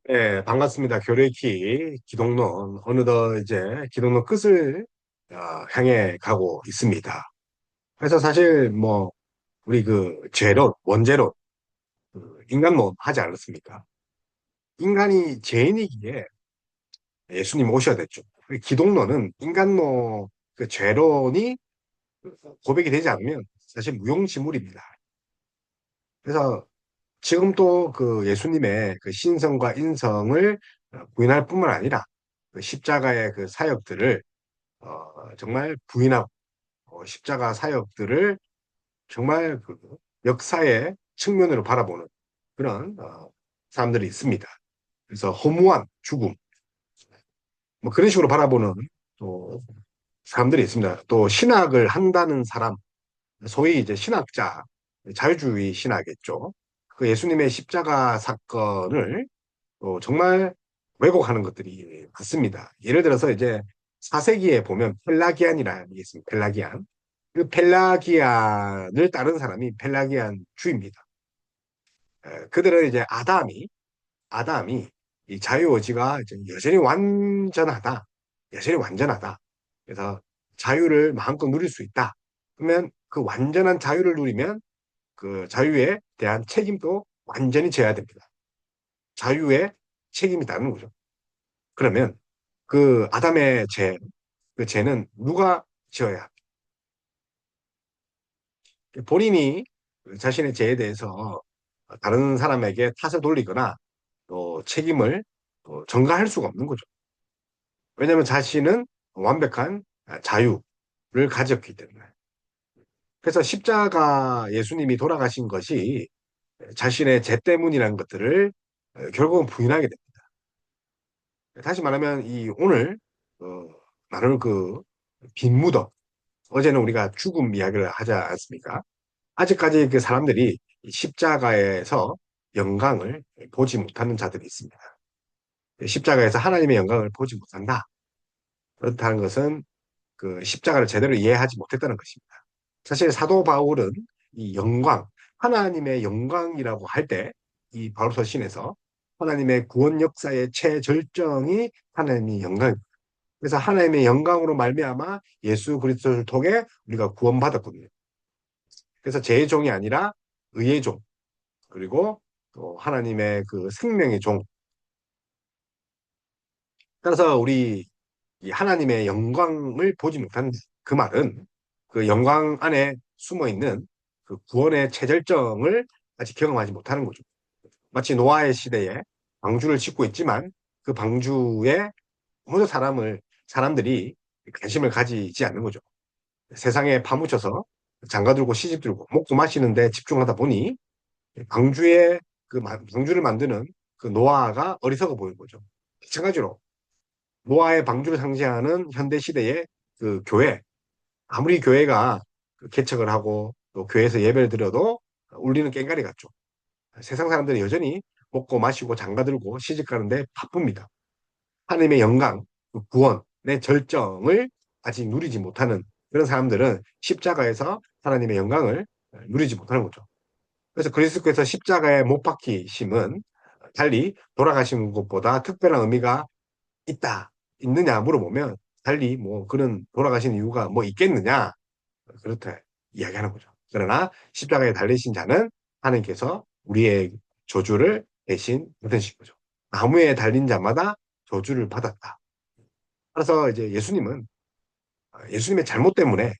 네, 반갑습니다. 교례키 기독론 어느덧 이제 기독론 끝을 향해 가고 있습니다. 그래서 사실 뭐 우리 그 죄론, 원죄론, 인간론 하지 않았습니까? 인간이 죄인이기에 예수님 오셔야 됐죠. 기독론은 인간론 그 죄론이 고백이 되지 않으면 사실 무용지물입니다. 그래서 지금 또 그 예수님의 그 신성과 인성을 부인할 뿐만 아니라 그 십자가의 그 사역들을 정말 부인하고 십자가 사역들을 정말 그 역사의 측면으로 바라보는 그런 사람들이 있습니다. 그래서 허무한 죽음 뭐 그런 식으로 바라보는 또 사람들이 있습니다. 또 신학을 한다는 사람, 소위 이제 신학자, 자유주의 신학이겠죠. 그 예수님의 십자가 사건을 정말 왜곡하는 것들이 많습니다. 예를 들어서 이제 4세기에 보면 펠라기안이라는 게 있습니다. 펠라기안. 그 펠라기안을 따른 사람이 펠라기안 주입니다. 그들은 이제 아담이 이 자유의지가 이제 여전히 완전하다. 여전히 완전하다. 그래서 자유를 마음껏 누릴 수 있다. 그러면 그 완전한 자유를 누리면 그 자유에 대한 책임도 완전히 져야 됩니다. 자유에 책임이 다른 거죠. 그러면 그 아담의 죄, 그 죄는 누가 지어야 본인이 자신의 죄에 대해서 다른 사람에게 탓을 돌리거나 또 책임을 또 전가할 수가 없는 거죠. 왜냐하면 자신은 완벽한 자유를 가졌기 때문에. 그래서 십자가 예수님이 돌아가신 것이 자신의 죄 때문이라는 것들을 결국은 부인하게 됩니다. 다시 말하면 이 오늘 어, 나눌 그 빈 무덤, 어제는 우리가 죽음 이야기를 하지 않습니까? 아직까지 그 사람들이 이 십자가에서 영광을 보지 못하는 자들이 있습니다. 십자가에서 하나님의 영광을 보지 못한다. 그렇다는 것은 그 십자가를 제대로 이해하지 못했다는 것입니다. 사실 사도 바울은 이 영광, 하나님의 영광이라고 할 때 이 바울서 신에서 하나님의 구원 역사의 최절정이 하나님의 영광입니다. 그래서 하나님의 영광으로 말미암아 예수 그리스도를 통해 우리가 구원받았거든요. 그래서 죄의 종이 아니라 의의 종, 그리고 또 하나님의 그 생명의 종. 따라서 우리 이 하나님의 영광을 보지 못한다. 그 말은 그 영광 안에 숨어 있는 그 구원의 최절정을 아직 경험하지 못하는 거죠. 마치 노아의 시대에 방주를 짓고 있지만 그 방주에 모든 사람들이 관심을 가지지 않는 거죠. 세상에 파묻혀서 장가들고 시집들고 먹고 마시는데 집중하다 보니 방주에 그 방주를 만드는 그 노아가 어리석어 보이는 거죠. 마찬가지로 노아의 방주를 상징하는 현대 시대의 그 교회, 아무리 교회가 그 개척을 하고 또 교회에서 예배를 드려도 울리는 꽹과리 같죠. 세상 사람들이 여전히 먹고 마시고 장가들고 시집 가는데 바쁩니다. 하나님의 영광, 그 구원의 절정을 아직 누리지 못하는 그런 사람들은 십자가에서 하나님의 영광을 누리지 못하는 거죠. 그래서 그리스도께서 십자가에 못 박히심은 달리 돌아가신 것보다 특별한 의미가 있느냐 물어보면 달리 뭐 그런 돌아가신 이유가 뭐 있겠느냐 그렇다 이야기하는 거죠. 그러나 십자가에 달리신 자는 하나님께서 우리의 저주를 대신 받으신 거죠. 나무에 달린 자마다 저주를 받았다. 그래서 이제 예수님의 잘못 때문에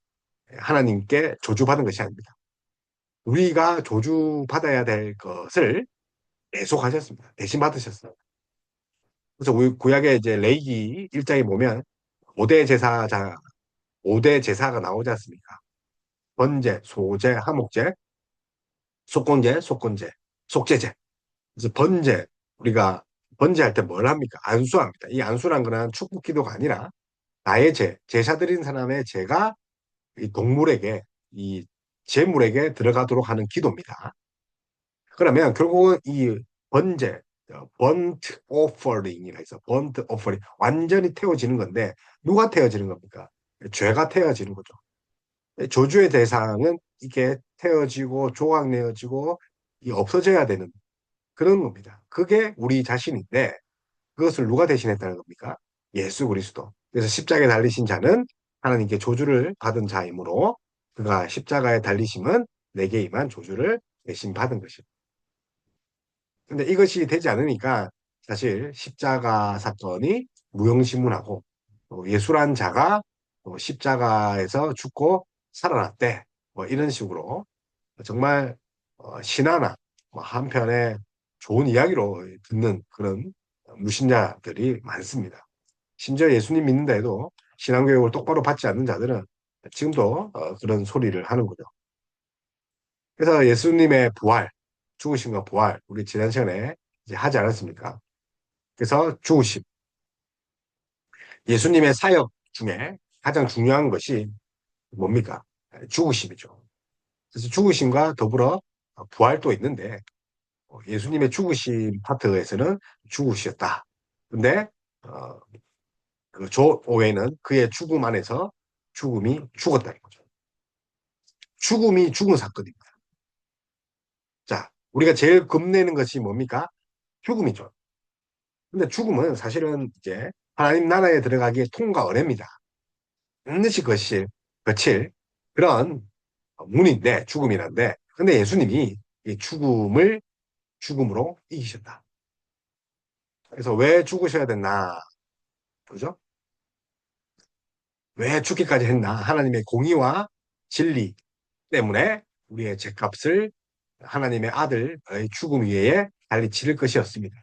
하나님께 저주받은 것이 아닙니다. 우리가 저주받아야 될 것을 대속하셨습니다. 대신 받으셨어요. 그래서 우리 구약의 이제 레이기 1장에 보면 5대 제사자, 5대 제사가 나오지 않습니까? 번제, 소제, 하목제, 속건제, 속제제. 그래서 우리가 번제할 때 뭘 합니까? 안수합니다. 이 안수란 거는 축복 기도가 아니라 나의 제사 드린 사람의 제가 이 동물에게, 이 제물에게 들어가도록 하는 기도입니다. 그러면 결국은 이 번제, 번트 오퍼링이라 해서 번트 오퍼링 완전히 태워지는 건데 누가 태워지는 겁니까? 죄가 태워지는 거죠. 저주의 대상은 이게 태워지고 조각내어지고 이 없어져야 되는. 그런 겁니다. 그게 우리 자신인데 그것을 누가 대신했다는 겁니까? 예수 그리스도. 그래서 십자가에 달리신 자는 하나님께 조주를 받은 자이므로 그가 십자가에 달리심은 내게 임한 조주를 대신 받은 것입니다. 근데 이것이 되지 않으니까 사실 십자가 사건이 무용지물하고 예수란 자가 십자가에서 죽고 살아났대. 뭐 이런 식으로 정말 신화나 뭐 한편의 좋은 이야기로 듣는 그런 무신자들이 많습니다. 심지어 예수님 믿는다 해도 신앙교육을 똑바로 받지 않는 자들은 지금도 그런 소리를 하는 거죠. 그래서 예수님의 부활, 죽으심과 부활, 우리 지난 시간에 이제 하지 않았습니까? 그래서 죽으심, 예수님의 사역 중에 가장 중요한 것이 뭡니까? 죽으심이죠. 그래서 죽으심과 더불어 부활도 있는데 예수님의 죽으심 파트에서는 죽으셨다. 근데 어, 그조 오웨는 그의 죽음 안에서 죽음이 죽었다는 거죠. 죽음이 죽은 사건입니다. 자, 우리가 제일 겁내는 것이 뭡니까? 죽음이죠. 근데 죽음은 사실은 이제 하나님 나라에 들어가기에 통과 어렵니다. 반드시 거칠 그런 문인데 죽음이란데 근데 예수님이 이 죽음을 죽음으로 이기셨다. 그래서 왜 죽으셔야 됐나? 그죠? 왜 죽기까지 했나? 하나님의 공의와 진리 때문에 우리의 죄값을 하나님의 아들의 죽음 위에 달리 치를 것이었습니다.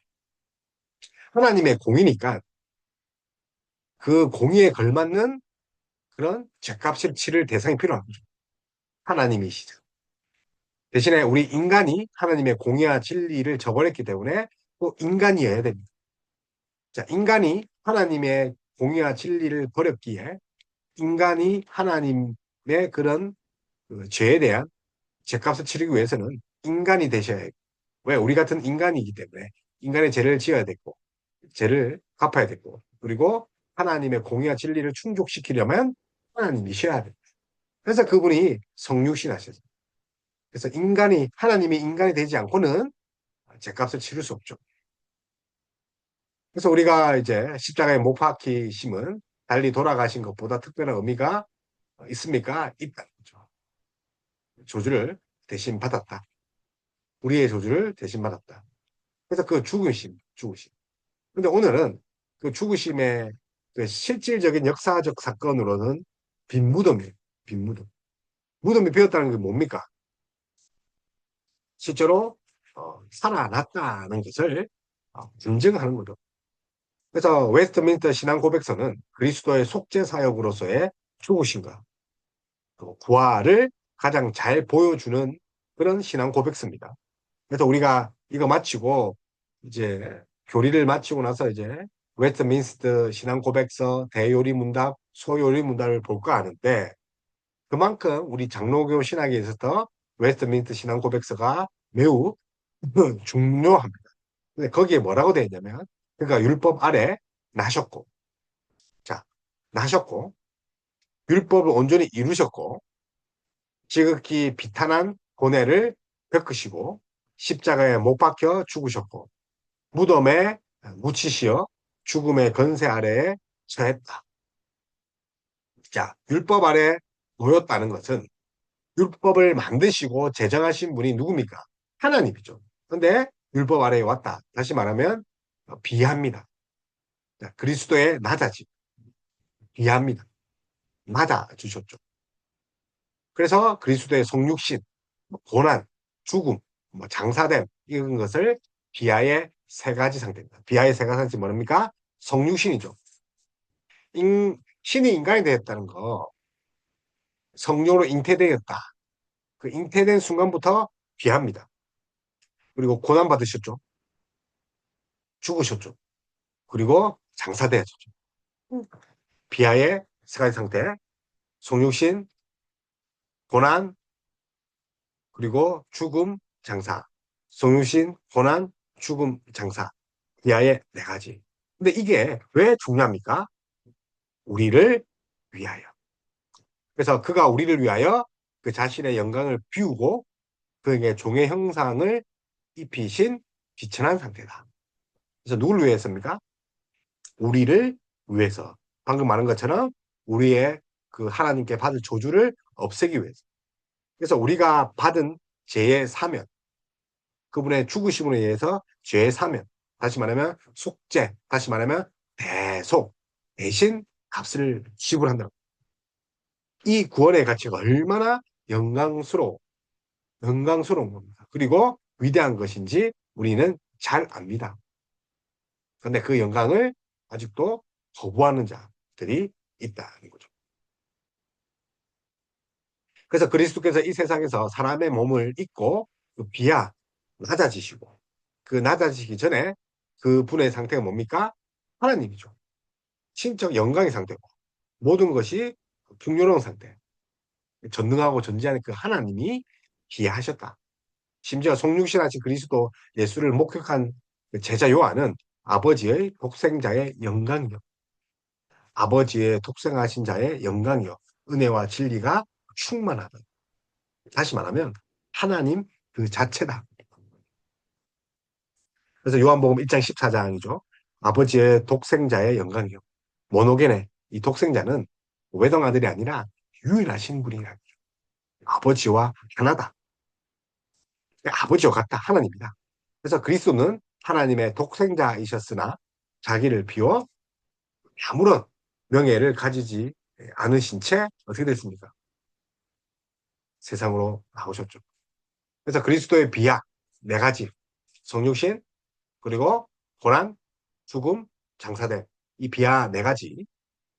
하나님의 공의니까 그 공의에 걸맞는 그런 죄값을 치를 대상이 필요한 거죠. 하나님이시죠. 대신에 우리 인간이 하나님의 공의와 진리를 저버렸기 때문에 또 인간이어야 됩니다. 자, 인간이 하나님의 공의와 진리를 버렸기에 인간이 하나님의 그런 그 죄에 대한 죄값을 치르기 위해서는 인간이 되셔야 해요. 왜? 우리 같은 인간이기 때문에 인간의 죄를 지어야 되고 죄를 갚아야 되고 그리고 하나님의 공의와 진리를 충족시키려면 하나님이셔야 돼요. 그래서 그분이 성육신 하셨어요. 그래서 인간이 하나님이 인간이 되지 않고는 죄값을 치를 수 없죠. 그래서 우리가 이제 십자가에 못 박히심은 달리 돌아가신 것보다 특별한 의미가 있습니까? 있다. 조주를 대신 받았다. 우리의 조주를 대신 받았다. 그래서 그 죽으심. 근데 오늘은 그 죽으심의 그 실질적인 역사적 사건으로는 빈 무덤이에요. 빈 무덤. 무덤이 비었다는 게 뭡니까? 실제로 살아났다는 것을 증증하는 거죠. 그래서 웨스트민스터 신앙 고백서는 그리스도의 속죄 사역으로서의 죽으심과 또 부활을 가장 잘 보여주는 그런 신앙 고백서입니다. 그래서 우리가 이거 마치고 이제 교리를 마치고 나서 이제 웨스트민스터 신앙 고백서, 대요리 문답, 소요리 문답을 볼까 하는데 그만큼 우리 장로교 신학에 있어서 웨스트민스터 신앙 고백서가 매우 중요합니다. 근데 거기에 뭐라고 되어 있냐면 그러니까 율법 아래 나셨고 자 나셨고 율법을 온전히 이루셨고 지극히 비탄한 고뇌를 겪으시고 십자가에 못 박혀 죽으셨고 무덤에 묻히시어 죽음의 건세 아래에 처했다. 자, 율법 아래 놓였다는 것은 율법을 만드시고 제정하신 분이 누굽니까? 하나님이죠. 근데 율법 아래에 왔다. 다시 말하면 비합니다. 자, 그리스도의 낮아짐, 비합니다. 낮아 주셨죠. 그래서 그리스도의 성육신, 고난, 죽음, 장사됨 이런 것을 비하의 세 가지 상태입니다. 비하의 세 가지 상태 뭡니까? 성육신이죠. 신이 인간이 되었다는 거, 성령으로 잉태되었다. 그 잉태된 순간부터 비합니다. 그리고 고난 받으셨죠. 죽으셨죠. 그리고 장사되었죠. 비하의 세 가지 상태, 성육신, 고난, 그리고 죽음, 장사. 성육신, 고난, 죽음, 장사. 비하의 네 가지. 근데 이게 왜 중요합니까? 우리를 위하여. 그래서 그가 우리를 위하여 그 자신의 영광을 비우고 그에게 종의 형상을 입히신 비천한 상태다. 그래서 누구를 위해서입니까? 우리를 위해서. 방금 말한 것처럼 우리의 그 하나님께 받을 저주를 없애기 위해서. 그래서 우리가 받은 죄의 사면, 그분의 죽으심으로 인해서 죄의 사면, 다시 말하면 속죄, 다시 말하면 대속, 대신 값을 지불한다. 이 구원의 가치가 얼마나 영광스러운 겁니다. 그리고 위대한 것인지 우리는 잘 압니다. 그런데 그 영광을 아직도 거부하는 자들이 있다는 거죠. 그래서 그리스도께서 이 세상에서 사람의 몸을 입고 그 비야 낮아지시고 그 낮아지기 전에 그 분의 상태가 뭡니까? 하나님이죠. 신적 영광의 상태고 모든 것이 풍요로운 상태. 전능하고 전지하는 그 하나님이 비하하셨다. 심지어 성육신하신 그리스도 예수를 목격한 그 제자 요한은 아버지의 독생자의 영광이요. 아버지의 독생하신 자의 영광이요. 은혜와 진리가 충만하다. 다시 말하면 하나님 그 자체다. 그래서 요한복음 1장 14장이죠. 아버지의 독생자의 영광이요. 모노게네. 이 독생자는 외동아들이 아니라 유일하신 분이라. 아버지와 하나다. 아버지와 같다. 하나님이다. 그래서 그리스도는 하나님의 독생자이셨으나 자기를 비워 아무런 명예를 가지지 않으신 채 어떻게 됐습니까? 세상으로 나오셨죠. 그래서 그리스도의 비약 네 가지 성육신 그리고 고난, 죽음, 장사됨 이 비하 네 가지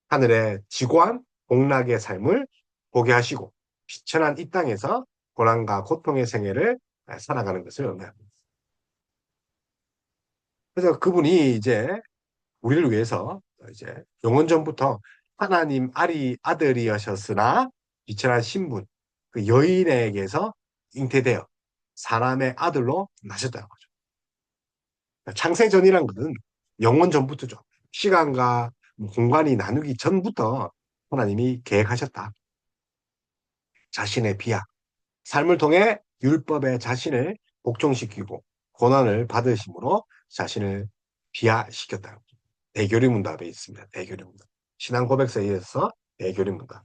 하늘의 지고한 복락의 삶을 보게 하시고 비천한 이 땅에서 고난과 고통의 생애를 살아가는 것을 의미합니다. 그래서 그분이 이제 우리를 위해서 이제 영원 전부터 하나님 아들이셨으나 비천한 신분 그 여인에게서 잉태되어 사람의 아들로 나셨다는 거죠. 창세전이란 것은 영원 전부터죠. 시간과 공간이 나누기 전부터 하나님이 계획하셨다. 자신의 비하, 삶을 통해 율법의 자신을 복종시키고 고난을 받으심으로 자신을 비하시켰다. 대교리 문답에 있습니다. 대교리 문답. 신앙 고백서에 의해서 대교리 문답.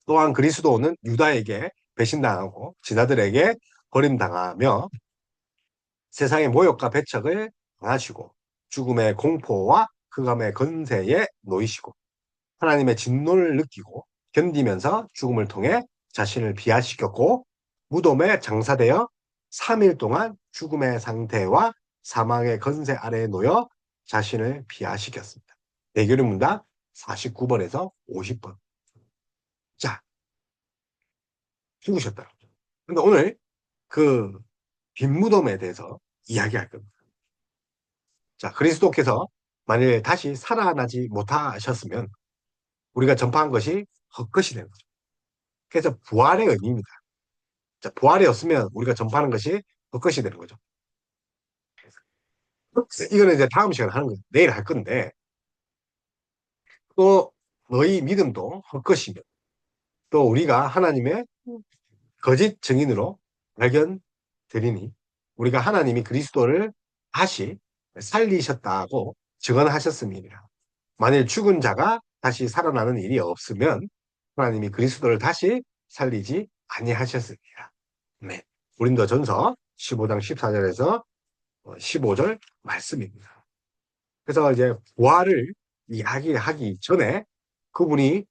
또한 그리스도는 유다에게 배신당하고 지나들에게 버림당하며 세상의 모욕과 배척을 당하시고 죽음의 공포와 흑암의 건세에 놓이시고 하나님의 진노를 느끼고 견디면서 죽음을 통해 자신을 비하시켰고 무덤에 장사되어 3일 동안 죽음의 상태와 사망의 건세 아래에 놓여 자신을 비하시켰습니다. 대결의 문답 49번에서 50번. 자, 죽으셨다. 근데 오늘 그 빈무덤에 대해서 이야기할 겁니다. 자, 그리스도께서 만일 다시 살아나지 못하셨으면 우리가 전파한 것이 헛것이 되는 거죠. 그래서 부활의 의미입니다. 자, 부활이 없으면 우리가 전파하는 것이 헛것이 되는 거죠. 이거는 이제 다음 시간에 하는 거예요. 내일 할 건데 또 너희 믿음도 헛것이며 또 우리가 하나님의 거짓 증인으로 발견되리니 우리가 하나님이 그리스도를 다시 살리셨다고 증언하셨습니다. 만일 죽은 자가 다시 살아나는 일이 없으면 하나님이 그리스도를 다시 살리지 아니하셨습니다. 네. 고린도전서 15장 14절에서 15절 말씀입니다. 그래서 이제 부활을 이야기하기 전에 그분이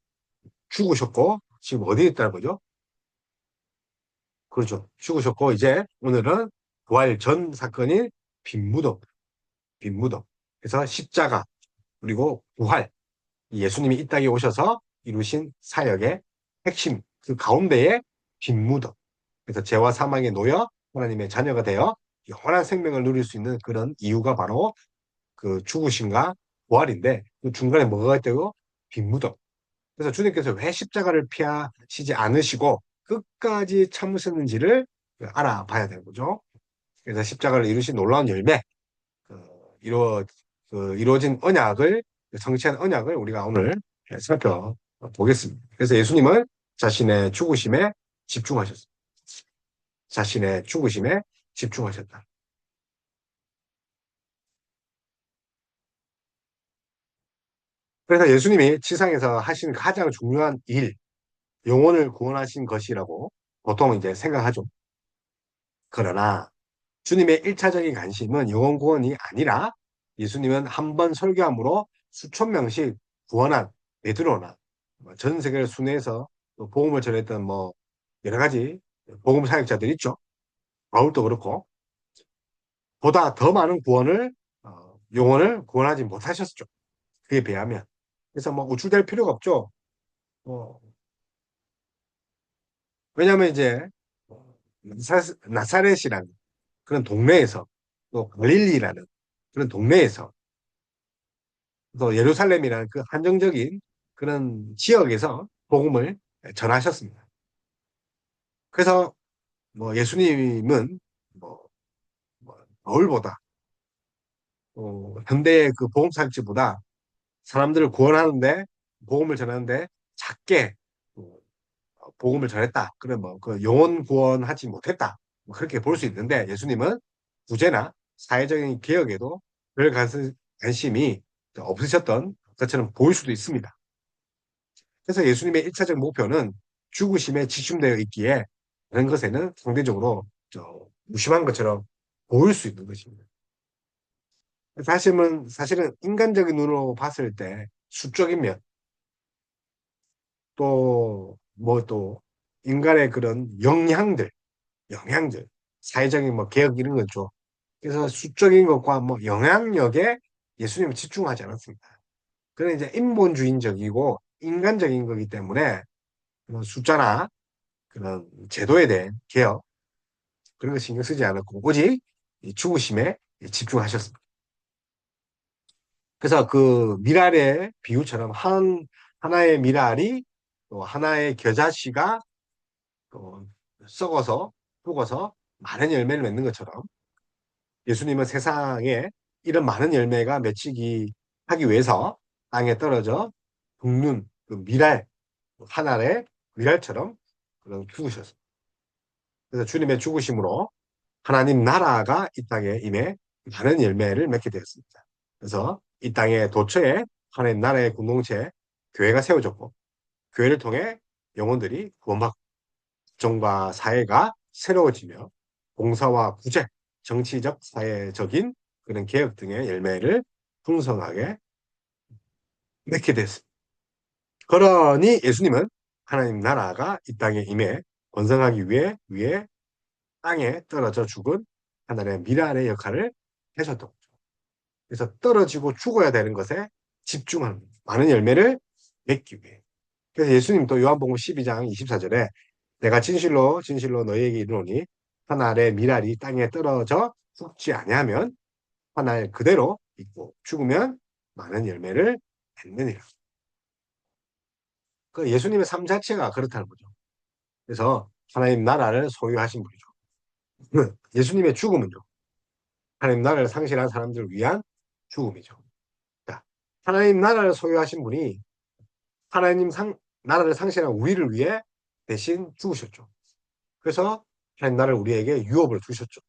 죽으셨고 지금 어디에 있다는 거죠? 그렇죠. 죽으셨고 이제 오늘은 부활 전 사건인 빈무덤, 빈무덤. 그래서 십자가 그리고 부활. 예수님이 이 땅에 오셔서 이루신 사역의 핵심, 그 가운데에 빈무덤. 그래서 죄와 사망에 놓여 하나님의 자녀가 되어 영원한 생명을 누릴 수 있는 그런 이유가 바로 그 죽으심과 부활인데 그 중간에 뭐가 있다고? 빈무덤. 그래서 주님께서 왜 십자가를 피하시지 않으시고 끝까지 참으셨는지를 알아봐야 되는 거죠. 그래서 십자가를 이루신 놀라운 열매, 그 이루, 이루어진 언약을, 성취한 언약을 우리가 오늘 살펴보겠습니다. 그래서 예수님은 자신의 죽으심에 집중하셨습니다. 자신의 죽으심에 집중하셨다. 그래서 예수님이 지상에서 하신 가장 중요한 일, 영혼을 구원하신 것이라고 보통 이제 생각하죠. 그러나 주님의 1차적인 관심은 영혼 구원이 아니라 예수님은 한 번 설교함으로 수천 명씩 구원한 베드로나 전 세계를 순회해서 또 복음을 전했던 뭐 여러 가지 복음 사역자들 있죠. 바울도 그렇고 보다 더 많은 구원을 영혼을 구원하지 못하셨죠. 그에 비하면. 그래서 뭐 우쭐댈 필요가 없죠. 어, 왜냐하면 이제 나사렛이라는 그런 동네에서 또 갈릴리라는 그런 동네에서 또 예루살렘이라는 그 한정적인 그런 지역에서 복음을 전하셨습니다. 그래서 뭐 예수님은 뭐, 바울보다 현대의 그 복음 사역지보다 사람들을 구원하는데 복음을 전하는데 작게 복음을 전했다. 그래 뭐그 영혼 구원하지 못했다. 뭐 그렇게 볼 수 있는데 예수님은 구제나 사회적인 개혁에도 별 관심이 없으셨던 것처럼 보일 수도 있습니다. 그래서 예수님의 1차적 목표는 죽으심에 집중되어 있기에 다른 것에는 상대적으로 무심한 것처럼 보일 수 있는 것입니다. 사실은 인간적인 눈으로 봤을 때 수적인 면, 또, 뭐 또, 인간의 그런 영향들, 사회적인 뭐 개혁 이런 거죠. 그래서 수적인 것과 뭐 영향력에 예수님은 집중하지 않았습니다. 그는 이제 인본주의적이고 인간적인 거기 때문에 그런 숫자나 그런 제도에 대한 개혁, 그런 거 신경 쓰지 않았고, 오직 이 죽으심에 집중하셨습니다. 그래서 그 미랄의 비유처럼 하나의 미랄이 또 하나의 겨자씨가 또 썩어서, 죽어서 많은 열매를 맺는 것처럼 예수님은 세상에 이런 많은 열매가 맺히기 하기 위해서 땅에 떨어져 죽는 그 미랄, 하나의 미랄처럼 그런 죽으셨어요. 그래서 주님의 죽으심으로 하나님 나라가 이 땅에 임해 많은 열매를 맺게 되었습니다. 그래서 이 땅의 도처에 하나님 나라의 공동체, 교회가 세워졌고, 교회를 통해 영혼들이 구원받고, 정과 사회가 새로워지며, 봉사와 구제, 정치적, 사회적인 그런 개혁 등의 열매를 풍성하게 맺게 됐습니다. 그러니 예수님은 하나님 나라가 이 땅에 임해 번성하기 위해 땅에 떨어져 죽은 하나님의 미랄의 역할을 하셨던 거죠. 그래서 떨어지고 죽어야 되는 것에 집중하는 거예요. 많은 열매를 맺기 위해. 그래서 예수님도 요한복음 12장 24절에 내가 진실로 진실로 너희에게 이르노니 한 알의 미랄이 땅에 떨어져 죽지 아니하면 한 알 그대로 있고 죽으면 많은 열매를 맺느니라. 그 예수님의 삶 자체가 그렇다는 거죠. 그래서 하나님 나라를 소유하신 분이죠. 예수님의 죽음은요. 하나님 나라를 상실한 사람들을 위한 죽음이죠. 자, 하나님 나라를 소유하신 분이 하나님 나라를 상실한 우리를 위해 대신 죽으셨죠. 그래서 하나님 나라를 우리에게 유업을 주셨죠.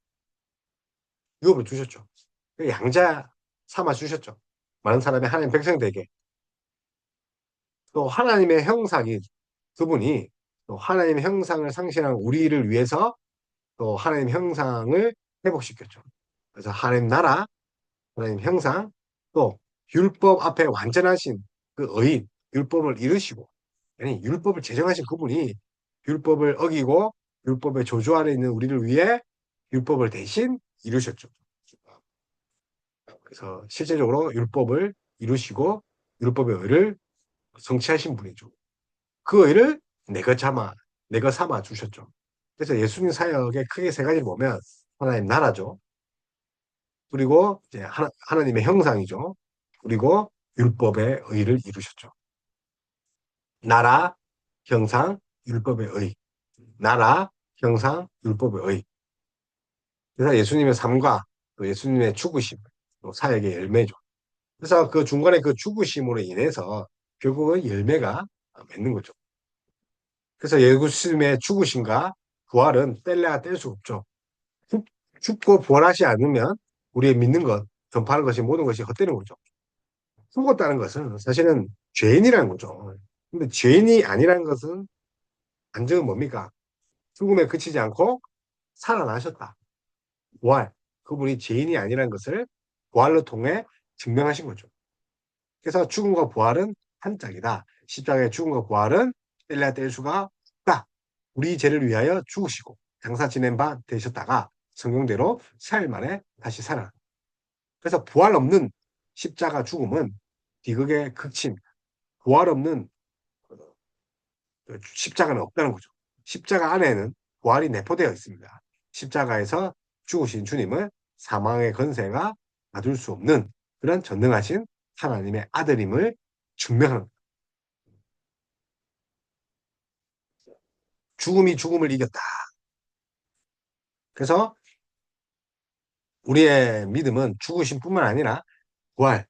유업을 주셨죠. 양자 삼아 주셨죠. 많은 사람이 하나님 백성 되게. 또 하나님의 형상인 그분이 또 하나님의 형상을 상실한 우리를 위해서 또 하나님 형상을 회복시켰죠. 그래서 하나님 나라, 하나님 형상, 또 율법 앞에 완전하신 그 의인, 율법을 이루시고, 아니, 율법을 제정하신 그분이 율법을 어기고 율법의 조주 아래 있는 우리를 위해 율법을 대신 이루셨죠. 그래서 실제적으로 율법을 이루시고 율법의 의를 성취하신 분이죠. 그 의를 내가 삼아 주셨죠. 그래서 예수님 사역의 크게 세 가지를 보면 하나님 나라죠. 그리고 이제 하나님의 형상이죠. 그리고 율법의 의를 이루셨죠. 나라, 형상, 율법의 의. 나라, 형상, 율법의 의. 그래서 예수님의 삶과 또 예수님의 죽으심, 또 사역의 열매죠. 그래서 그 중간에 그 죽으심으로 인해서 결국은 열매가 맺는 거죠. 그래서 예수님의 죽으심과 부활은 뗄래야 뗄 수 없죠. 죽고 부활하지 않으면 우리의 믿는 것, 전파하는 것이 모든 것이 헛되는 거죠. 죽었다는 것은 사실은 죄인이라는 거죠. 근데 죄인이 아니라는 것은 반증은 뭡니까? 죽음에 그치지 않고 살아나셨다. 부활. 그분이 죄인이 아니라는 것을 부활로 통해 증명하신 거죠. 그래서 죽음과 부활은 한 짝이다. 십자가의 죽음과 부활은 뗄래야 뗄 수가 없다. 우리 죄를 위하여 죽으시고 장사 지낸 바 되셨다가 성경대로 사일 만에 다시 살아. 그래서 부활 없는 십자가 죽음은 비극의 극치입니다. 부활 없는 십자가는 없다는 거죠. 십자가 안에는 부활이 내포되어 있습니다. 십자가에서 죽으신 주님은 사망의 건세가 막을 수 없는 그런 전능하신 하나님의 아들임을 증명하는 거예요. 죽음이 죽음을 이겼다. 그래서 우리의 믿음은 죽으심뿐만 아니라 부활,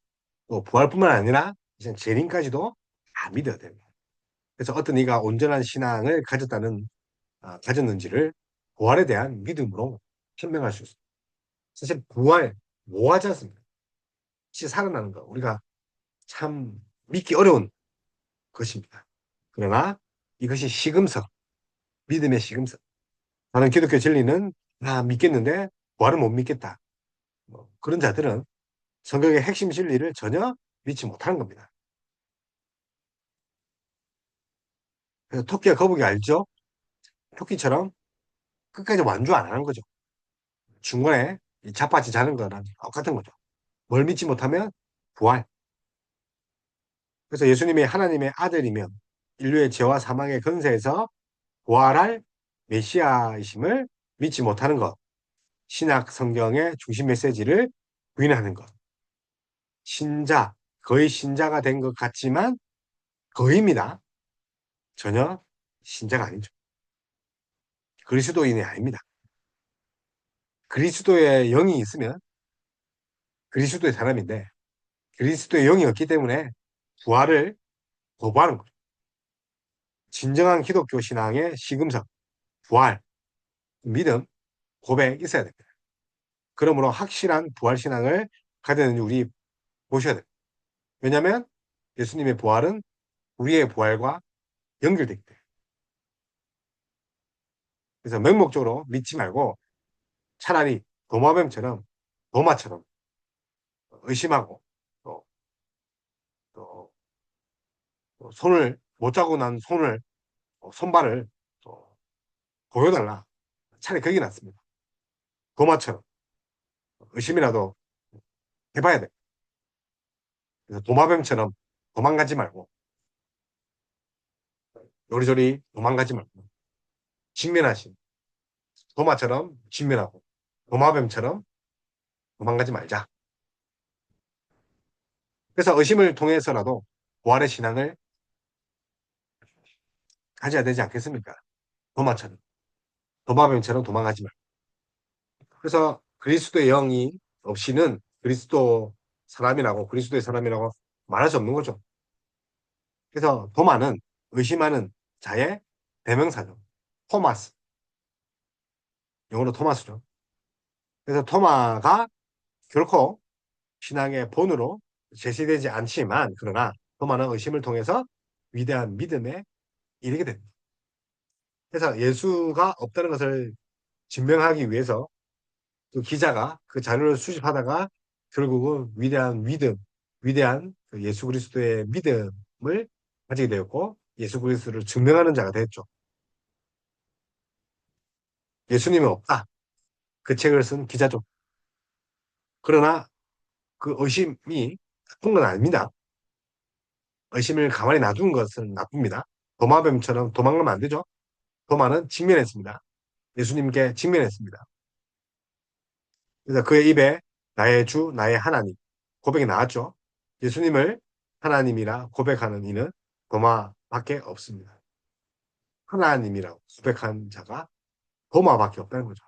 또 부활뿐만 아니라 이제 재림까지도 다 믿어야 됩니다. 그래서 어떤 이가 온전한 신앙을 가졌는지를 부활에 대한 믿음으로 설명할 수 있습니다. 사실 부활 뭐하지 않습니까? 다시 살아나는 거 우리가 참 믿기 어려운 것입니다. 그러나 이것이 시금석, 믿음의 시금석. 나는 기독교 진리는 믿겠는데 부활은 못 믿겠다. 그런 자들은 성경의 핵심 진리를 전혀 믿지 못하는 겁니다. 그래서 토끼와 거북이 알죠? 토끼처럼 끝까지 완주 안 하는 거죠. 중간에 자빠지 자는 거랑 똑같은 거죠. 뭘 믿지 못하면 부활. 그래서 예수님이 하나님의 아들이면 인류의 죄와 사망의 건세에서 부활할 메시아이심을 믿지 못하는 것. 신약 성경의 중심 메시지를 부인하는 것. 신자, 거의 신자가 된 것 같지만 거의입니다. 전혀 신자가 아니죠. 그리스도인이 아닙니다. 그리스도의 영이 있으면 그리스도의 사람인데 그리스도의 영이 없기 때문에 부활을 거부하는 거죠. 진정한 기독교 신앙의 시금석, 부활, 믿음, 고백 있어야 됩니다. 그러므로 확실한 부활 신앙을 가져야 되는지 우리 보셔야 됩니다. 왜냐하면 예수님의 부활은 우리의 부활과 연결되기 때문에. 그래서 맹목적으로 믿지 말고 차라리 도마뱀처럼 도마처럼 의심하고 또, 또, 또 손을 못 자고 난 손을 손발을 또 보여달라. 차라리 그게 낫습니다. 도마처럼 의심이라도 해봐야 돼. 그래서 도마뱀처럼 도망가지 말고 요리조리 도망가지 말고 직면하신 도마처럼 직면하고 도마뱀처럼 도망가지 말자. 그래서 의심을 통해서라도 부활의 신앙을 가져야 되지 않겠습니까? 도마처럼 도마뱀처럼 도망가지 말고. 그래서 그리스도의 영이 없이는 그리스도의 사람이라고 말할 수 없는 거죠. 그래서 도마는 의심하는 자의 대명사죠. 토마스. 영어로 토마스죠. 그래서 토마가 결코 신앙의 본으로 제시되지 않지만 그러나 토마는 의심을 통해서 위대한 믿음에 이르게 됩니다. 그래서 예수가 없다는 것을 증명하기 위해서 그 기자가 그 자료를 수집하다가 결국은 위대한 믿음, 위대한 그 예수 그리스도의 믿음을 가지게 되었고 예수 그리스도를 증명하는 자가 됐죠. 예수님은 없다. 그 책을 쓴 기자죠. 그러나 그 의심이 나쁜 건 아닙니다. 의심을 가만히 놔둔 것은 나쁩니다. 도마뱀처럼 도망가면 안 되죠. 도마는 직면했습니다. 예수님께 직면했습니다. 그래서 그의 입에 나의 주, 나의 하나님 고백이 나왔죠. 예수님을 하나님이라 고백하는 이는 도마밖에 없습니다. 하나님이라고 고백한 자가 도마밖에 없다는 거죠.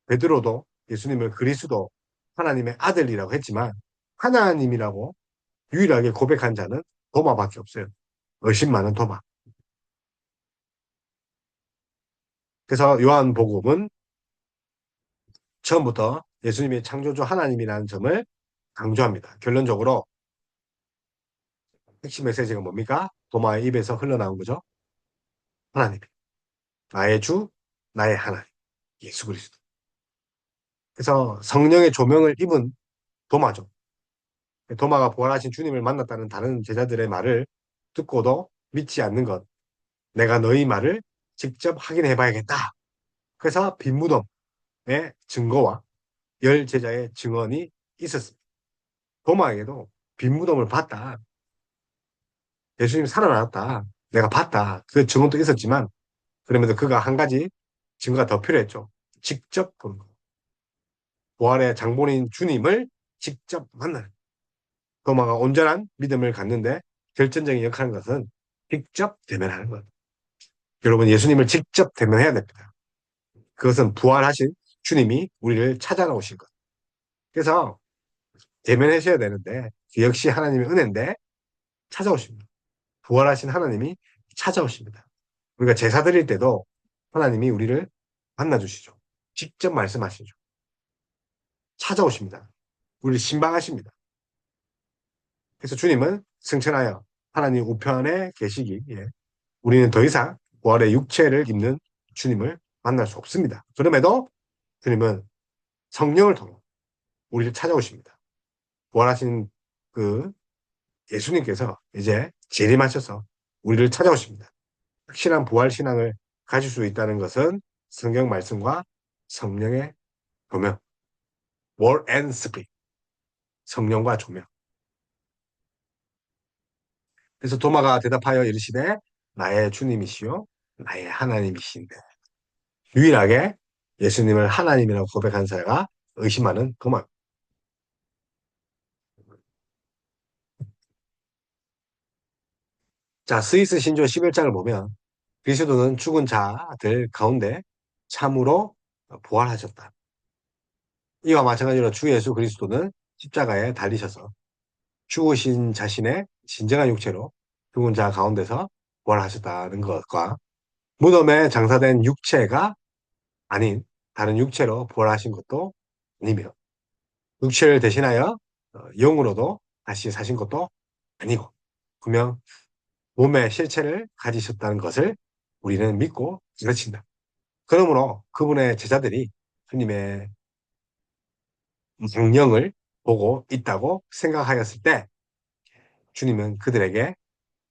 베드로도 예수님을 그리스도 하나님의 아들이라고 했지만 하나님이라고 유일하게 고백한 자는 도마밖에 없어요. 의심 많은 도마. 그래서 요한복음은 처음부터 예수님이 창조주 하나님이라는 점을 강조합니다. 결론적으로 핵심 메시지가 뭡니까? 도마의 입에서 흘러나온 거죠. 하나님, 나의 주, 나의 하나님, 예수 그리스도. 그래서 성령의 조명을 입은 도마죠. 도마가 부활하신 주님을 만났다는 다른 제자들의 말을 듣고도 믿지 않는 것. 내가 너희 말을 직접 확인해 봐야겠다. 그래서 빈 무덤의 증거와 열 제자의 증언이 있었습니다. 도마에게도 빈 무덤을 봤다. 예수님이 살아났다. 내가 봤다. 그 증언도 있었지만 그러면서 그가 한 가지 증거가 더 필요했죠. 직접 보는 거. 부활의 장본인 주님을 직접 만나는. 도마가 온전한 믿음을 갖는데 결정적인 역할인 것은 직접 대면하는 것. 여러분 예수님을 직접 대면해야 됩니다. 그것은 부활하신 주님이 우리를 찾아오신 것. 그래서 대면하셔야 되는데 그 역시 하나님의 은혜인데 찾아오십니다. 부활하신 하나님이 찾아오십니다. 우리가 제사 드릴 때도 하나님이 우리를 만나주시죠. 직접 말씀하시죠. 찾아오십니다. 우리를 신방하십니다. 그래서 주님은 승천하여 하나님 우편에 계시기에 우리는 더 이상 부활의 육체를 입는 주님을 만날 수 없습니다. 그럼에도 주님은 성령을 통해 우리를 찾아오십니다. 부활하신 그 예수님께서 이제 재림하셔서 우리를 찾아오십니다. 확실한 부활 신앙을 가질 수 있다는 것은 성경 말씀과 성령의 조명, Word and Spirit, 성령과 조명. 그래서 도마가 대답하여 이르시되 나의 주님이시요 나의 하나님이신데 유일하게 예수님을 하나님이라고 고백한 자가 의심하는 도마. 자, 스위스 신조 11장을 보면 그리스도는 죽은 자들 가운데 참으로 부활하셨다. 이와 마찬가지로 주 예수 그리스도는 십자가에 달리셔서 죽으신 자신의 진정한 육체로 죽은 자 가운데서 부활하셨다는 것과 무덤에 장사된 육체가 아닌 다른 육체로 부활하신 것도 아니며 육체를 대신하여 영으로도 다시 사신 것도 아니고 분명 몸의 실체를 가지셨다는 것을 우리는 믿고 가르친다. 그러므로 그분의 제자들이 주님의 명령을 보고 있다고 생각하였을 때 주님은 그들에게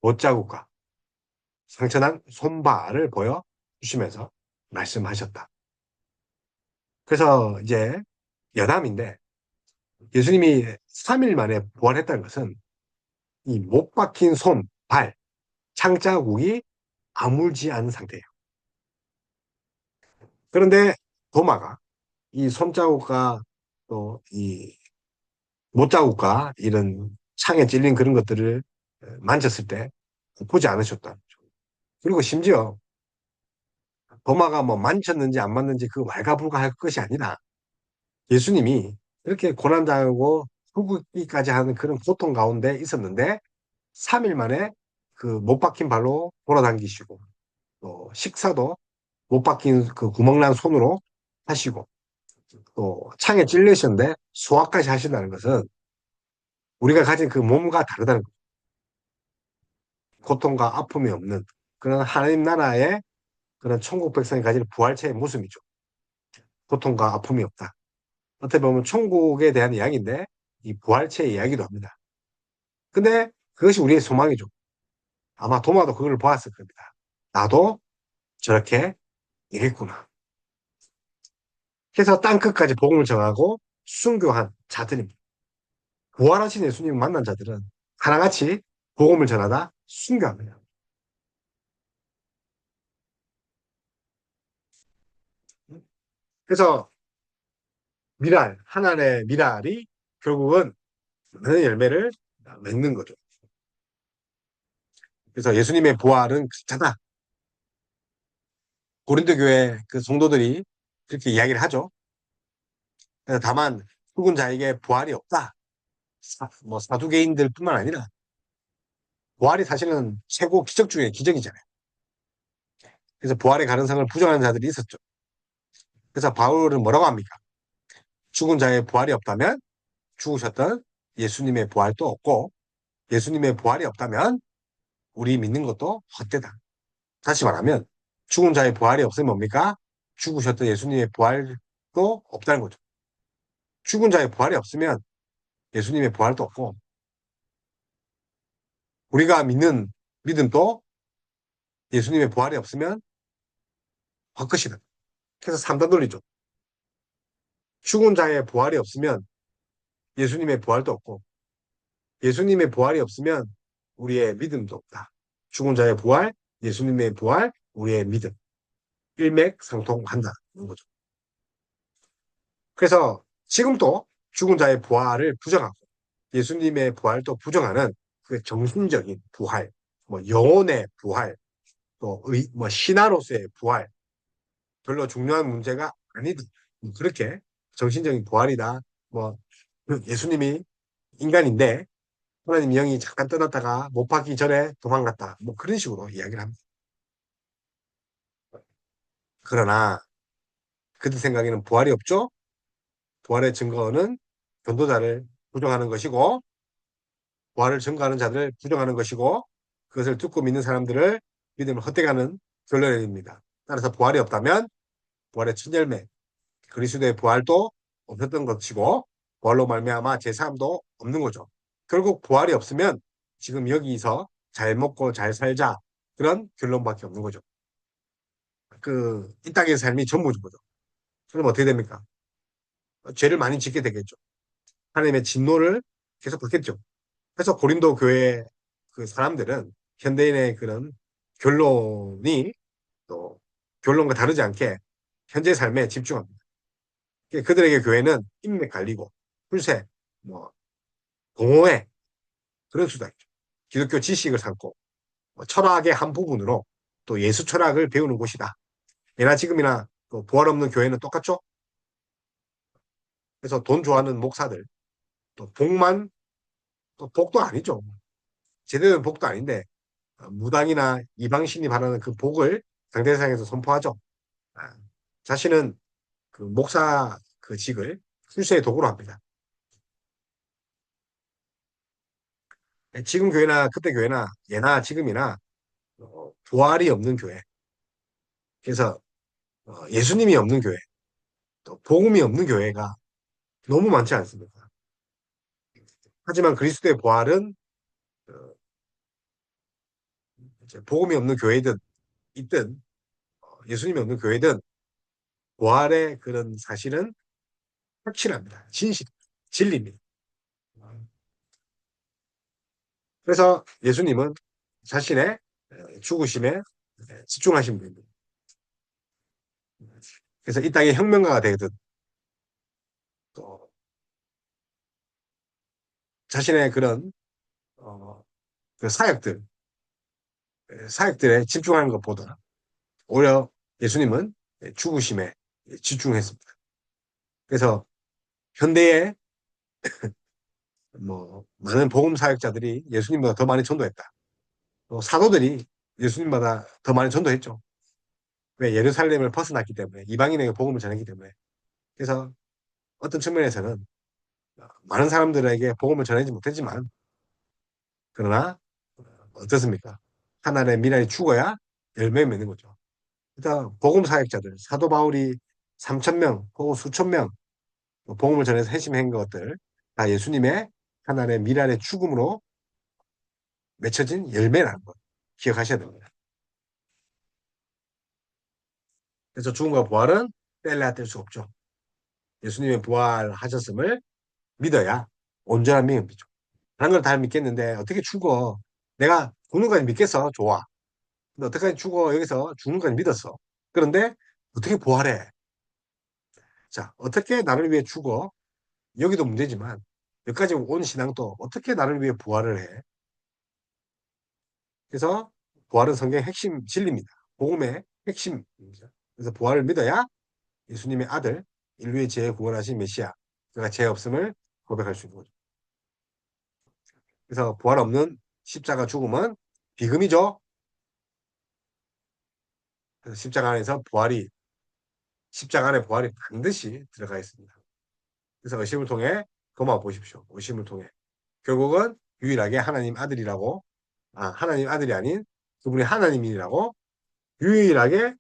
못자국과 상처난 손발을 보여 주시면서 말씀하셨다. 그래서 이제 여담인데 예수님이 3일 만에 부활했다는 것은 이 못 박힌 손, 발, 창자국이 아물지 않은 상태예요. 그런데 도마가 이 손자국과 또 이 못자국과 이런 창에 찔린 그런 것들을 만졌을 때 보지 않으셨다. 그리고 심지어 도마가 뭐 만졌는지 안 만졌는지 그 왈가불가할 것이 아니라 예수님이 이렇게 고난당하고 후기까지 하는 그런 고통 가운데 있었는데 3일 만에 그 못 박힌 발로 돌아다니시고 또 식사도 못 박힌 그 구멍난 손으로 하시고 또 창에 찔리셨는데 소화까지 하신다는 것은 우리가 가진 그 몸과 다르다는 거죠. 고통과 아픔이 없는 그런 하나님 나라의 그런 천국 백성이 가진 부활체의 모습이죠. 고통과 아픔이 없다. 어떻게 보면 천국에 대한 이야기인데 이 부활체의 이야기도 합니다. 근데 그것이 우리의 소망이죠. 아마 도마도 그걸 보았을 겁니다. 나도 저렇게 되겠구나. 그래서 땅끝까지 복음을 정하고 순교한 자들입니다. 부활하신 예수님을 만난 자들은 하나같이 복음을 전하다 순교합니다. 그래서 하나의 미랄이 결국은 많은 열매를 맺는 거죠. 그래서 예수님의 부활은 가짜다. 고린도 교회 그 성도들이 그렇게 이야기를 하죠. 그래서 다만 죽은 자에게 부활이 없다. 뭐 사두개인들뿐만 아니라 부활이 사실은 최고 기적 중에 기적이잖아요. 그래서 부활의 가능성을 부정하는 자들이 있었죠. 그래서 바울은 뭐라고 합니까? 죽은 자의 부활이 없다면 죽으셨던 예수님의 부활도 없고 예수님의 부활이 없다면 우리 믿는 것도 헛되다. 다시 말하면 죽은 자의 부활이 없으면 뭡니까? 죽으셨던 예수님의 부활도 없다는 거죠. 죽은 자의 부활이 없으면 예수님의 부활도 없고 우리가 믿는 믿음도 예수님의 부활이 없으면 헛것이다. 그래서 삼단 논리죠. 죽은 자의 부활이 없으면 예수님의 부활도 없고 예수님의 부활이 없으면 우리의 믿음도 없다. 죽은 자의 부활, 예수님의 부활, 우리의 믿음. 일맥상통한다는 거죠. 그래서 지금도 죽은 자의 부활을 부정하고 예수님의 부활도 부정하는 그 정신적인 부활, 뭐 영혼의 부활, 또 뭐 신화로서의 부활, 별로 중요한 문제가 아니다. 뭐 그렇게 정신적인 부활이다. 뭐 예수님이 인간인데 하나님 영이 잠깐 떠났다가 못 박기 전에 도망갔다. 뭐 그런 식으로 이야기를 합니다. 그러나 그들 생각에는 부활이 없죠. 부활의 증거는 전도자를 부정하는 것이고 부활을 증거하는 자들을 부정하는 것이고 그것을 듣고 믿는 사람들을 믿음을 헛되가는 결론을 내립니다. 따라서 부활이 없다면 부활의 첫 열매 그리스도의 부활도 없었던 것이고 부활로 말미암아 제3도 없는 거죠. 결국 부활이 없으면 지금 여기서 잘 먹고 잘 살자 그런 결론밖에 없는 거죠. 그 이 땅의 삶이 전부인 거죠. 그럼 어떻게 됩니까? 죄를 많이 짓게 되겠죠. 하나님의 진노를 계속 받겠죠. 그래서 고린도 교회 그 사람들은 현대인의 그런 결론이 또 결론과 다르지 않게 현재 삶에 집중합니다. 그들에게 교회는 인맥 관리고 풀세, 뭐 동호회 그런 수단이죠. 기독교 지식을 삼고 뭐 철학의 한 부분으로 또 예수 철학을 배우는 곳이다. 예나 지금이나 또 부활 없는 교회는 똑같죠. 그래서 돈 좋아하는 목사들 또 복만 또 복도 아니죠. 제대로 된 복도 아닌데 무당이나 이방신이 바라는 그 복을 상대상에서 선포하죠. 아, 자신은 그 목사 그 직을 출세의 도구로 합니다. 지금 교회나 그때 교회나 예나 지금이나 부활이 없는 교회. 그래서 예수님이 없는 교회, 또 복음이 없는 교회가 너무 많지 않습니까? 하지만 그리스도의 부활은 어, 이제 복음이 없는 교회든 있든 예수님이 없는 교회든 부활의 그런 사실은 확실합니다. 진실, 진리입니다. 그래서 예수님은 자신의 죽으심에 집중하신 분입니다. 그래서 이 땅의 혁명가가 되든 또 자신의 그런 어, 그 사역들에 집중하는 것보다 오히려 예수님은 죽으심에 집중했습니다. 그래서 현대의 뭐 많은 복음 사역자들이 예수님보다 더 많이 전도했다. 또 사도들이 예수님보다 더 많이 전도했죠. 왜 예루살렘을 벗어났기 때문에 이방인에게 복음을 전했기 때문에. 그래서 어떤 측면에서는 많은 사람들에게 복음을 전하지 못했지만 그러나 어떻습니까? 하나님의 미랄이 죽어야 열매 맺는 거죠. 일단 복음 사역자들 사도 바울이 3천 명 혹은 수천 명 복음을 전해서 회심한 것들 다 예수님의 하나님의 미랄의 죽음으로 맺혀진 열매라는 것 기억하셔야 됩니다. 그래서 죽음과 부활은 뗄래야 뗄 수 없죠. 예수님의 부활하셨음을 믿어야 온전한 믿음이죠. 다른 걸 다 믿겠는데 어떻게 죽어? 내가 죽는 까지 믿겠어? 좋아. 근데 어떻게까지 죽어? 여기서 죽는 까지 믿었어. 그런데 어떻게 부활해? 자, 어떻게 나를 위해 죽어? 여기도 문제지만 여기까지 온 신앙도 어떻게 나를 위해 부활을 해? 그래서 부활은 성경의 핵심 진리입니다. 복음의 핵심입니다. 그래서 부활을 믿어야 예수님의 아들, 인류의 죄에 구원하신 메시아, 그가 죄 없음을 고백할 수 있는 거죠. 그래서 부활 없는 십자가 죽음은 비금이죠. 그래서 십자가 안에 부활이 반드시 들어가 있습니다. 그래서 의심을 통해 도마 보십시오. 의심을 통해. 결국은 유일하게 하나님 아들이라고, 하나님 아들이 아닌 그분이 하나님이라고 유일하게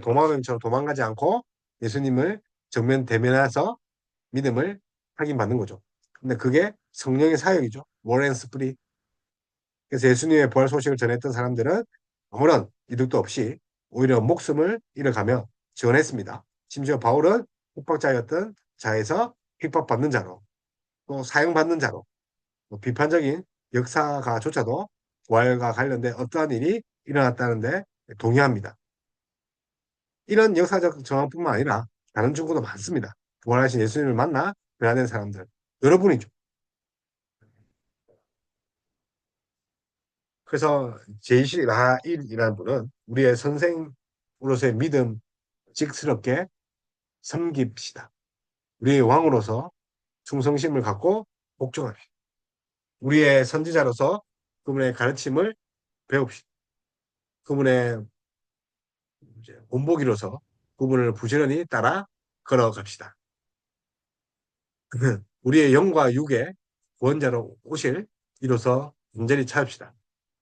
도마뱀처럼 도망가지 않고 예수님을 정면 대면해서 믿음을 확인받는 거죠. 근데 그게 성령의 사역이죠. 워렌 스프리. 그래서 예수님의 부활 소식을 전했던 사람들은 아무런 이득도 없이 오히려 목숨을 잃어가며 지원했습니다. 심지어 바울은 핍박자였던 자에서 핍박받는 자로 또 사형받는 자로 뭐 비판적인 역사가조차도 부활과 관련된 어떠한 일이 일어났다는데 동의합니다. 이런 역사적 정황뿐만 아니라 다른 증거도 많습니다. 부활하신 예수님을 만나 변화된 사람들 여러분이죠. 그래서 제이시라일이라는 분은 우리의 선생으로서의 믿음직스럽게 섬깁시다. 우리의 왕으로서 충성심을 갖고 복종합시다. 우리의 선지자로서 그분의 가르침을 배웁시다. 그분의 본보기로서 그분을 부지런히 따라 걸어갑시다. 우리의 영과 육의 구원자로 오실 이로서 온전히 찾읍시다.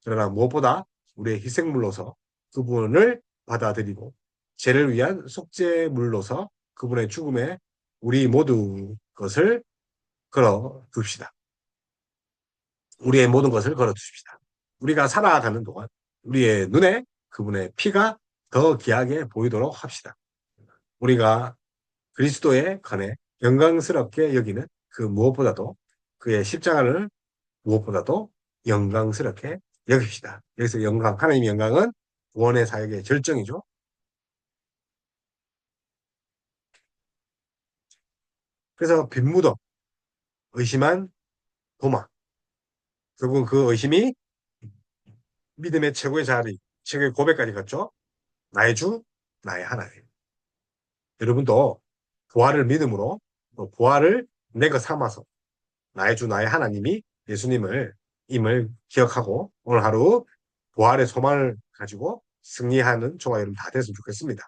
그러나 무엇보다 우리의 희생물로서 그분을 받아들이고 죄를 위한 속죄물로서 그분의 죽음에 우리 모든 것을 걸어 둡시다. 우리의 모든 것을 걸어 두십시다. 우리가 살아가는 동안 우리의 눈에 그분의 피가 더 귀하게 보이도록 합시다. 우리가 그리스도의 관에 영광스럽게 여기는 그 무엇보다도 그의 십자가를 무엇보다도 영광스럽게 여깁시다. 여기서 영광, 하나님의 영광은 구원의 사역의 절정이죠. 그래서 빈무도 의심한 도마. 결국 그 의심이 믿음의 최고의 자리, 최고의 고백까지 갔죠. 나의 주, 나의 하나님. 여러분도 부활을 믿음으로 또 부활을 내 것 삼아서 나의 주, 나의 하나님이 예수님을 임을 기억하고 오늘 하루 부활의 소망을 가지고 승리하는 저와 여러분 다 됐으면 좋겠습니다.